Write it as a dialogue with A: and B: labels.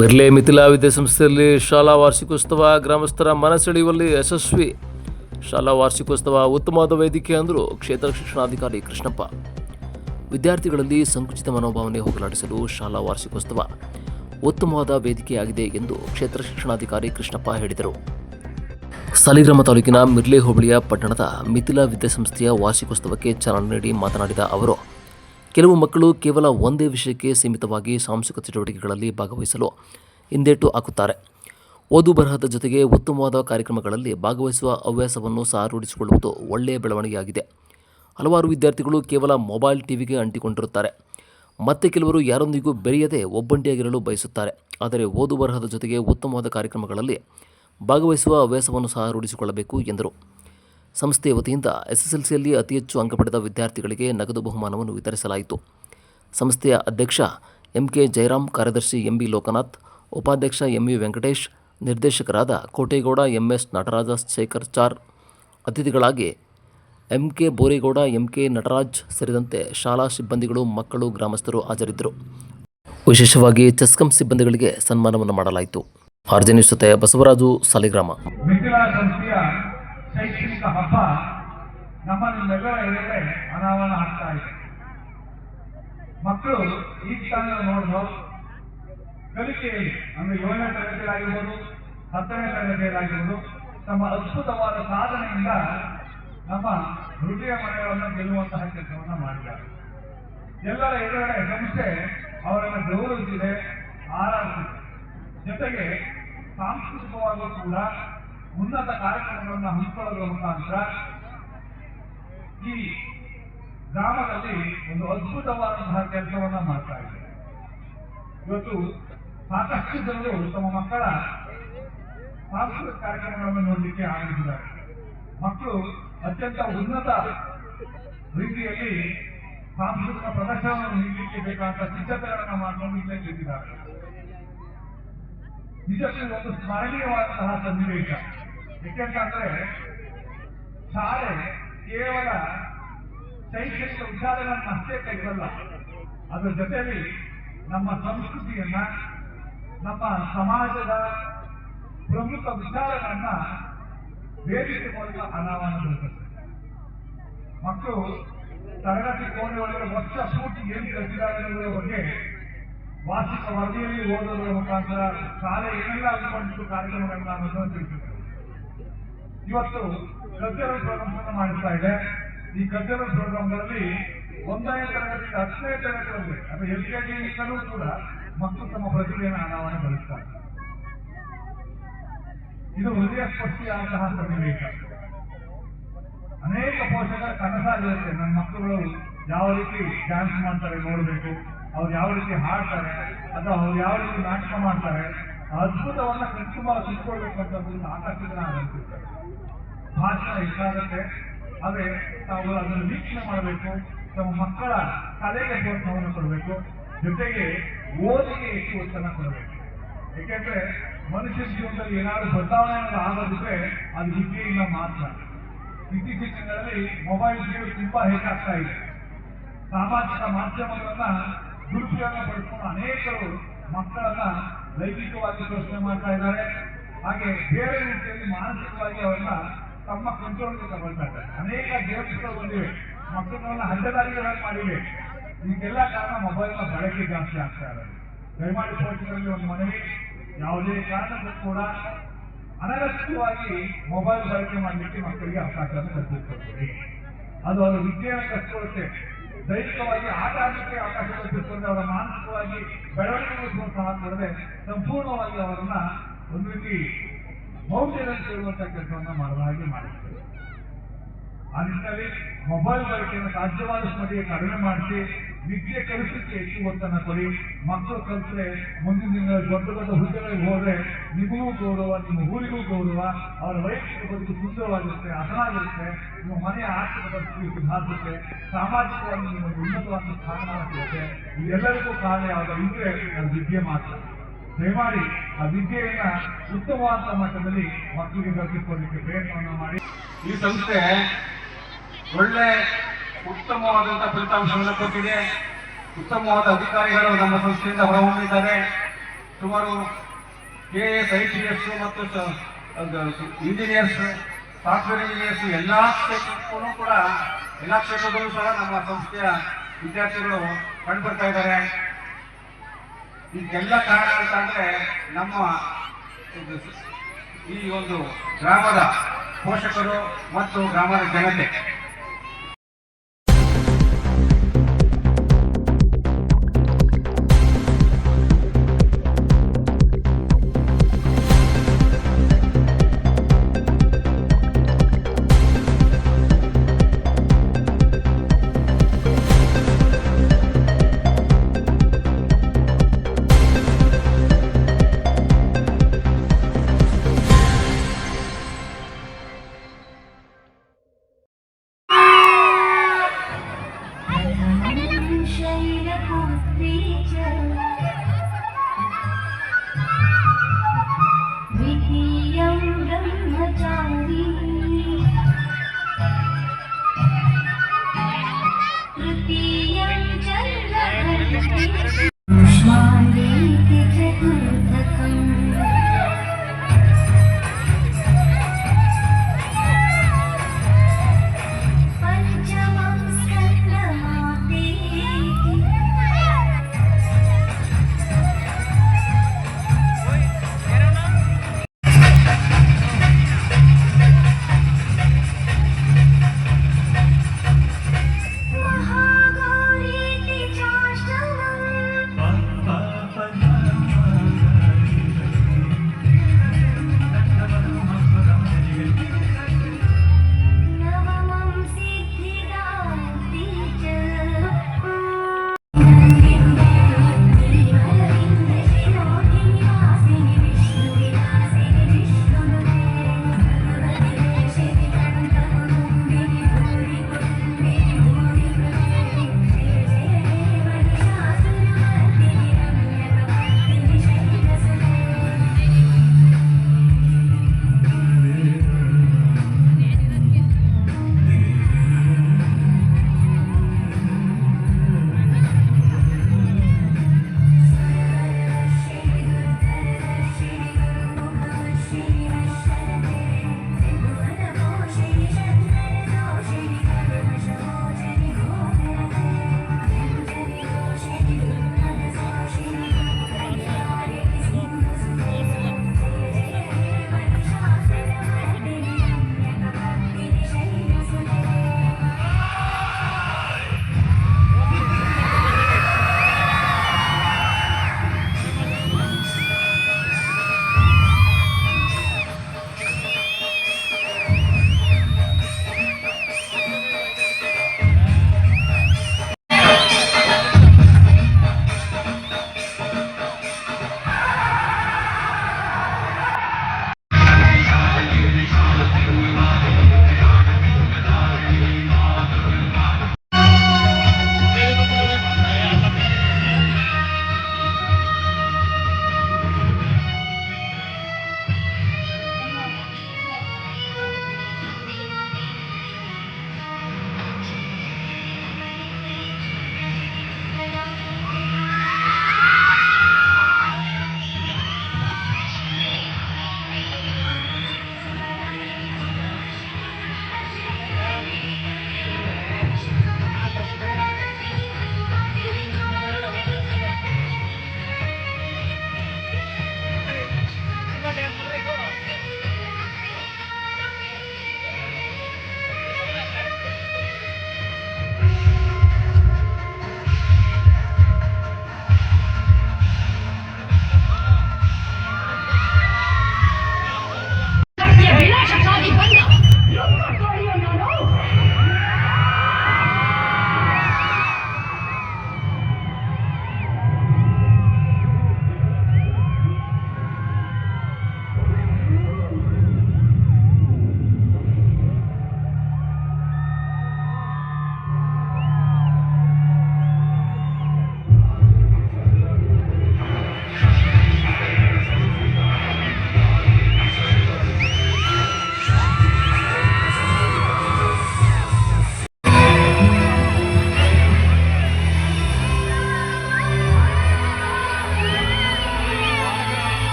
A: ಮಿರ್ಲೆ ಮಿಥಿಲಾ ವಿದ್ಯಾಸಂಸ್ಥೆಯಲ್ಲಿ ಶಾಲಾ ವಾರ್ಷಿಕೋತ್ಸವ ಗ್ರಾಮಸ್ಥರ ಮನಸೆಳೆಯುವಲ್ಲಿ ಯಶಸ್ವಿ. ಶಾಲಾ ವಾರ್ಷಿಕೋತ್ಸವ ಉತ್ತಮವಾದ ವೇದಿಕೆ ಅಂದರು ಕ್ಷೇತ್ರ ಶಿಕ್ಷಣಾಧಿಕಾರಿ ಕೃಷ್ಣಪ್ಪ. ವಿದ್ಯಾರ್ಥಿಗಳಲ್ಲಿ ಸಂಕುಚಿತ ಮನೋಭಾವನೆ ಹೋಗಲಾಡಿಸಲು ಶಾಲಾ ವಾರ್ಷಿಕೋತ್ಸವ ಉತ್ತಮವಾದ ವೇದಿಕೆಯಾಗಿದೆ ಎಂದು ಕ್ಷೇತ್ರ ಶಿಕ್ಷಣಾಧಿಕಾರಿ ಕೃಷ್ಣಪ್ಪ ಹೇಳಿದರು. ಸಾಲಿಗ್ರಾಮ ತಾಲೂಕಿನ ಮಿರ್ಲೆ ಹೋಬಳಿಯ ಪಟ್ಟಣದ ಮಿಥಿಲಾ ವಿದ್ಯಾಸಂಸ್ಥೆಯ ವಾರ್ಷಿಕೋತ್ಸವಕ್ಕೆ ಚಾಲನೆ ನೀಡಿ ಮಾತನಾಡಿದ ಅವರು, ಕೆಲವು ಮಕ್ಕಳು ಕೇವಲ ಒಂದೇ ವಿಷಯಕ್ಕೆ ಸೀಮಿತವಾಗಿ ಸಾಂಸ್ಕೃತಿಕ ಚಟುವಟಿಕೆಗಳಲ್ಲಿ ಭಾಗವಹಿಸಲು ಹಿಂದೇಟು ಹಾಕುತ್ತಾರೆ. ಓದು ಬರಹದ ಜೊತೆಗೆ ಉತ್ತಮವಾದ ಕಾರ್ಯಕ್ರಮಗಳಲ್ಲಿ ಭಾಗವಹಿಸುವ ಹವ್ಯಾಸವನ್ನು ಸಹ ರೂಢಿಸಿಕೊಳ್ಳುವುದು ಒಳ್ಳೆಯ ಬೆಳವಣಿಗೆಯಾಗಿದೆ. ಹಲವಾರು ವಿದ್ಯಾರ್ಥಿಗಳು ಕೇವಲ ಮೊಬೈಲ್ ಟಿವಿಗೆ ಅಂಟಿಕೊಂಡಿರುತ್ತಾರೆ. ಮತ್ತೆ ಕೆಲವರು ಯಾರೊಂದಿಗೂ ಬೆರೆಯದೆ ಒಬ್ಬಂಟಿಯಾಗಿರಲು ಬಯಸುತ್ತಾರೆ. ಆದರೆ ಓದು ಬರಹದ ಜೊತೆಗೆ ಉತ್ತಮವಾದ ಕಾರ್ಯಕ್ರಮಗಳಲ್ಲಿ ಭಾಗವಹಿಸುವ ಹವ್ಯಾಸವನ್ನು ಸಹ ರೂಢಿಸಿಕೊಳ್ಳಬೇಕು ಎಂದರು. ಸಂಸ್ಥೆಯ ವತಿಯಿಂದ ಎಸ್ಎಸ್ಎಲ್ಸಿಯಲ್ಲಿ ಅತಿ ಹೆಚ್ಚು ಅಂಕ ಪಡೆದ ವಿದ್ಯಾರ್ಥಿಗಳಿಗೆ ನಗದು ಬಹುಮಾನವನ್ನು ವಿತರಿಸಲಾಯಿತು. ಸಂಸ್ಥೆಯ ಅಧ್ಯಕ್ಷ ಎಂಕೆ ಜಯರಾಮ್, ಕಾರ್ಯದರ್ಶಿ ಎಂಬಿ ಲೋಕನಾಥ್, ಉಪಾಧ್ಯಕ್ಷ ಎಂವಿ ವೆಂಕಟೇಶ್, ನಿರ್ದೇಶಕರಾದ ಕೋಟೇಗೌಡ, ಎಂಎಸ್ ನಟರಾಜ ಶೇಖರ್ ಚಾರ್, ಅತಿಥಿಗಳಾಗಿ ಎಂಕೆ ಬೋರೇಗೌಡ, ಎಂಕೆ ನಟರಾಜ್ ಸೇರಿದಂತೆ ಶಾಲಾ ಸಿಬ್ಬಂದಿಗಳು, ಮಕ್ಕಳು, ಗ್ರಾಮಸ್ಥರು ಹಾಜರಿದ್ದರು. ವಿಶೇಷವಾಗಿ ಚೆಸ್ಕಾಂ ಸಿಬ್ಬಂದಿಗಳಿಗೆ ಸನ್ಮಾನವನ್ನು ಮಾಡಲಾಯಿತು. ಆರ್ಜೆ ನ್ಯೂಸ್ ಜೊತೆ ಬಸವರಾಜು, ಸಾಲಿಗ್ರಾಮ.
B: ಶೈಕ್ಷಣಿಕ ಹಬ್ಬ ನಮ್ಮ ನಿಮ್ಮೆಲ್ಲರ ಎದುರುಗಡೆ ಅನಾವರಣ ಆಗ್ತಾ ಇದೆ. ಮಕ್ಕಳು ಈಗ ತಾನೇ ನೋಡಿದ್ರು ಕಲಿಕೆಯಲ್ಲಿ ಅಂದ್ರೆ 7ನೇ ತರಗತಿಯಲ್ಲಾಗಿರ್ಬೋದು, 10ನೇ ತರಗತಿಯಲ್ಲಾಗಿರ್ಬೋದು ತಮ್ಮ ಅದ್ಭುತವಾದ ಸಾಧನೆಯಿಂದ ನಮ್ಮ ಹೃದಯ ಮನೆಗಳನ್ನು ಗೆಲ್ಲುವಂತಹ ಕೆಲಸವನ್ನ ಮಾಡಿದ್ದಾರೆ. ಎಲ್ಲರ ಎದುರುಗಡೆ ಸಂಸ್ಥೆ ಅವರನ್ನು ಗೌರವಿಸಿದೆ, ಆರಾಧಿಸಿದೆ. ಜೊತೆಗೆ ಸಾಂಸ್ಕೃತಿಕವಾಗೂ ಕೂಡ ಉನ್ನತ ಕಾರ್ಯಕ್ರಮಗಳನ್ನು ಹಮ್ಮಿಕೊಳ್ಳುವ ಮುಖಾಂತರ ಈ ಗ್ರಾಮದಲ್ಲಿ ಒಂದು ಅದ್ಭುತವಾದಂತಹ ಕೆಲಸವನ್ನ ಮಾಡ್ತಾ ಇದೆ. ಇವತ್ತು ಸಾಕಷ್ಟು ಜನರು ತಮ್ಮ ಮಕ್ಕಳ ಸಾಂಸ್ಕೃತಿಕ ಕಾರ್ಯಕ್ರಮಗಳನ್ನು ನೋಡಲಿಕ್ಕೆ ಆಗಮಿಸಿದ್ದಾರೆ. ಮಕ್ಕಳು ಅತ್ಯಂತ ಉನ್ನತ ರೀತಿಯಲ್ಲಿ ಸಾಂಸ್ಕೃತಿಕ ಪ್ರದರ್ಶನವನ್ನು ನೀಡಲಿಕ್ಕೆ ಬೇಕಾದ ಸಿದ್ಧತೆಗಳನ್ನು ಮಾಡಿಕೊಂಡು ಇಲ್ಲೇ ನಿಂತಿದ್ದಾರೆ. ನಿಜಕ್ಕೂ ಒಂದು ಸ್ಮರಣೀಯವಾದಂತಹ ಸನ್ನಿವೇಶ. ಏಕೆಂತಂದ್ರೆ ಶಾಲೆ ಕೇವಲ ಶೈಕ್ಷಣಿಕ ವಿಚಾರಗಳನ್ನು ಅಷ್ಟೇ ಕೈಗೊಳ್ಳ, ಅದರ ಜೊತೆಯಲ್ಲಿ ನಮ್ಮ ಸಂಸ್ಕೃತಿಯನ್ನ, ನಮ್ಮ ಸಮಾಜದ ಪ್ರಮುಖ ವಿಚಾರಗಳನ್ನ ವೇದಿಕೆ ಮೂಲಕ ಅನಾವರಣಗೊಳಿಸುತ್ತೆ. ಮಕ್ಕಳು ತರಗತಿ ಕೋಣೆ ಒಳಗಡೆ ವರ್ಷ ಪೂರ್ತಿ ಏನು ಕಲಿಸಿದ್ದಾರೆ ಅನ್ನೋದ್ರ ಬಗ್ಗೆ ವಾರ್ಷಿಕ ವರದಿಯಲ್ಲಿ ಓದೋದರ ಮುಖಾಂತರ ಶಾಲೆ ಏನೆಲ್ಲ ಅಂದುಕೊಂಡಿದ್ದು ಕಾರ್ಯಕ್ರಮಗಳನ್ನ ಅನ್ನೋದನ್ನು ತಿಳಿಸುತ್ತೆ. ಇವತ್ತು ಕಲ್ಚರಲ್ ಪ್ರೋಗ್ರಾಮ್ಸ್ ಅನ್ನು ಮಾಡಿಸ್ತಾ ಇದೆ. ಈ ಕಲ್ಚರಲ್ ಪ್ರೋಗ್ರಾಮ್ಗಳಲ್ಲಿ 1ನೇ ತರಗತಿ 10ನೇ ತರಗತಿಯಲ್ಲಿ ಅಥವಾ LKG ಕೂಡ ಮಕ್ಕಳು ತಮ್ಮ ಪ್ರತಿಭೆಯನ್ನು ಅನಾವರಣಗೊಳಿಸ್ತಾರೆ. ಇದು ಹೃದಯ ಸ್ಪರ್ಶಿಯಾದಂತಹ ಸನ್ನಿವೇಶ. ಅನೇಕ ಪೋಷಕರ ಕನಸಾಗಿರುತ್ತೆ, ನನ್ನ ಮಕ್ಕಳು ಯಾವ ರೀತಿ ಡ್ಯಾನ್ಸ್ ಮಾಡ್ತಾರೆ ನೋಡಬೇಕು, ಅವ್ರು ಯಾವ ರೀತಿ ಹಾಡ್ತಾರೆ ಅಥವಾ ಅವ್ರು ಯಾವ ರೀತಿ ನಾಟಕ ಮಾಡ್ತಾರೆ, ಅದ್ಭುತವನ್ನ ಕಣ್ತುಂಬ ತಿಳ್ಕೊಳ್ಬೇಕು ಅಂತ ಸಾಕಷ್ಟು ಜನ ಅನಿಸುತ್ತಾರೆ. ಭಾಷಣ ಇಷ್ಟ ಆಗುತ್ತೆ, ಆದ್ರೆ ತಾವು ಅದನ್ನು ವೀಕ್ಷಣೆ ಮಾಡಬೇಕು, ತಮ್ಮ ಮಕ್ಕಳ ಕಲೆಗೆ ಪ್ರೋತ್ಸಾಹವನ್ನು ಕೊಡಬೇಕು, ಜೊತೆಗೆ ಓದಿಗೆ ಹೆಚ್ಚು ಒತ್ತನ್ನು ಕೊಡಬೇಕು. ಏಕೆಂದ್ರೆ ಮನುಷ್ಯ ಜೀವನದಲ್ಲಿ ಏನಾದ್ರು ಬದಲಾವಣೆ ಆಗೋದಿದ್ರೆ ಅದು ವಿದ್ಯೆಯಿಂದ ಮಾತ್ರ. ಇತ್ತೀಚಿನ ದಿನಗಳಲ್ಲಿ ಮೊಬೈಲ್ ಗೇಮ್ ತುಂಬಾ ಹೆಚ್ಚಾಗ್ತಾ ಇದೆ. ಸಾಮಾಜಿಕ ಮಾಧ್ಯಮಗಳನ್ನ ದುರುಪಯೋಗ ಪಡಿಸಿಕೊಂಡು ಅನೇಕರು ಮಕ್ಕಳನ್ನ ಲೈಂಗಿಕವಾಗಿ ಶೋಷಣೆ ಮಾಡ್ತಾ ಇದ್ದಾರೆ. ಹಾಗೆ ಬೇರೆ ರೀತಿಯಲ್ಲಿ ಮಾನಸಿಕವಾಗಿ ಅವರನ್ನ ತಮ್ಮ ಕಂಟ್ರೋಲ್ಗೆ ತಗೊಳ್ತಾ ಇದ್ದಾರೆ. ಅನೇಕ ಗೇಮ್ಸ್ಗಳು ಬಂದಿವೆ, ಮಕ್ಕಳನ್ನ ಹಂತದಾರಿಗಳಾಗಿ ಮಾಡಿವೆ. ಇದಕ್ಕೆಲ್ಲ ಕಾರಣ ಮೊಬೈಲ್ನ ಬಳಕೆ ಜಾಸ್ತಿ ಆಗ್ತಾ ಇದೆ. ದಯಮಾಡಿ ಪೋಷಕರಲ್ಲಿ ಒಂದು ಮನವಿ, ಯಾವುದೇ ಕಾರಣಕ್ಕೂ ಕೂಡ ಅನಗತ್ಯವಾಗಿ ಮೊಬೈಲ್ ಬಳಕೆ ಮಾಡಲಿಕ್ಕೆ ಮಕ್ಕಳಿಗೆ ಅವಕಾಶವನ್ನು ಕಲ್ಪಿಸಿಕೊಡ್ತೀವಿ. ಅದು ಅವರ ವಿದ್ಯೆಯನ್ನು ಕಲ್ಪಿಸುತ್ತೆ, ದೈಹಿಕವಾಗಿ ಆಟ ಆಡಲಿಕ್ಕೆ ಅವಕಾಶ ಕಲ್ಪಿಸಿಕೊಂಡ್ರೆ ಅವರ ಮಾನಸಿಕವಾಗಿ ಬೆಳವಣಿಗೆಗೆ ಪ್ರೋತ್ಸಾಹ ಕೊಡದೆ ಸಂಪೂರ್ಣವಾಗಿ ಅವರನ್ನ ಒಂದು ರೀತಿ ಮೌಲ್ಯದಲ್ಲಿ ಇರುವಂತಹ ಕೆಲಸವನ್ನ ಮಾಡುವ ಹಾಗೆ ಮಾಡುತ್ತದೆ. ಆ ನಿಟ್ಟಿನಲ್ಲಿ ಮೊಬೈಲ್ ಬಳಕೆಯನ್ನು ಸಾಧ್ಯವಾದಷ್ಟು ಮಟ್ಟಿಗೆ ಕಡಿಮೆ ಮಾಡಿಸಿ ವಿದ್ಯೆ ಕಲಿಸಲಿಕ್ಕೆ ಹೆಚ್ಚು ಒತ್ತನ್ನು ಕೊಡಿ. ಮಕ್ಕಳು ಕಲಿತರೆ ಮುಂದಿನ ದಿನ ದೊಡ್ಡ ದೊಡ್ಡ ಹುದ್ದೆಗಳಿಗೆ ಹೋದ್ರೆ ನಿಮಗೂ ಗೌರವ, ನಿಮ್ಮ ಊರಿಗೂ ಗೌರವ, ಅವರ ವೈಯಕ್ತಿಕ ಬದುಕು ಸುಂದರವಾಗಿರುತ್ತೆ, ಹಸನಾಗಿರುತ್ತೆ, ನಿಮ್ಮ ಮನೆಯ ಆರ್ಥಿಕ ಪರಿಸ್ಥಿತಿ ಸುಧಾರಿಸುತ್ತೆ, ಸಾಮಾಜಿಕವಾಗಿ ನಿಮಗೆ ಉನ್ನತವಾದ ಸ್ಥಾನಮಾನ ಸಿಗುತ್ತೆ. ಇದೆಲ್ಲರಿಗೂ ಕಾರಣ ಯಾವುದು ಇದ್ರೆ ಅದು ವಿದ್ಯೆ ಮಾತ್ರ. ದಯಮಾಡಿ ಆ ವಿದ್ಯೆಯನ್ನ ಉತ್ತಮವಾದ ಮಟ್ಟದಲ್ಲಿ ಮಕ್ಕಳಿಗೆ ದೊರಕಿಸಿಕೊಳ್ಳಲಿಕ್ಕೆ ಪ್ರಯತ್ನವನ್ನು ಮಾಡಿ.
C: ಈ ಸಂಸ್ಥೆ ಒಳ್ಳೆ ಉತ್ತಮವಾದಂತಹ ಫಲಿತಾಂಶವನ್ನು ಕೊಟ್ಟಿದೆ. ಉತ್ತಮವಾದ ಅಧಿಕಾರಿಗಳು ನಮ್ಮ ಸಂಸ್ಥೆಯಿಂದ ಹೊರಹೊಮ್ಮಿದ್ದಾರೆ. ಸುಮಾರು KS, IPS ಮತ್ತು ಇಂಜಿನಿಯರ್ಸ್, ಸಾಫ್ಟ್ವೇರ್ ಇಂಜಿನಿಯರ್ಸ್ ಎಲ್ಲ ಕ್ಷೇತ್ರಕ್ಕೂ ಕೂಡ ಎಲ್ಲ ಕ್ಷೇತ್ರದಲ್ಲೂ ಸಹ ನಮ್ಮ ಸಂಸ್ಥೆಯ ವಿದ್ಯಾರ್ಥಿಗಳು ಕಂಡುಬರ್ತಾ ಇದ್ದಾರೆ. ಇದಕ್ಕೆಲ್ಲ ಕಾರಣ ಅಂತಂದ್ರೆ ನಮ್ಮ ಈ ಒಂದು ಗ್ರಾಮದ ಪೋಷಕರು ಮತ್ತು ಗ್ರಾಮದ ಜನತೆ.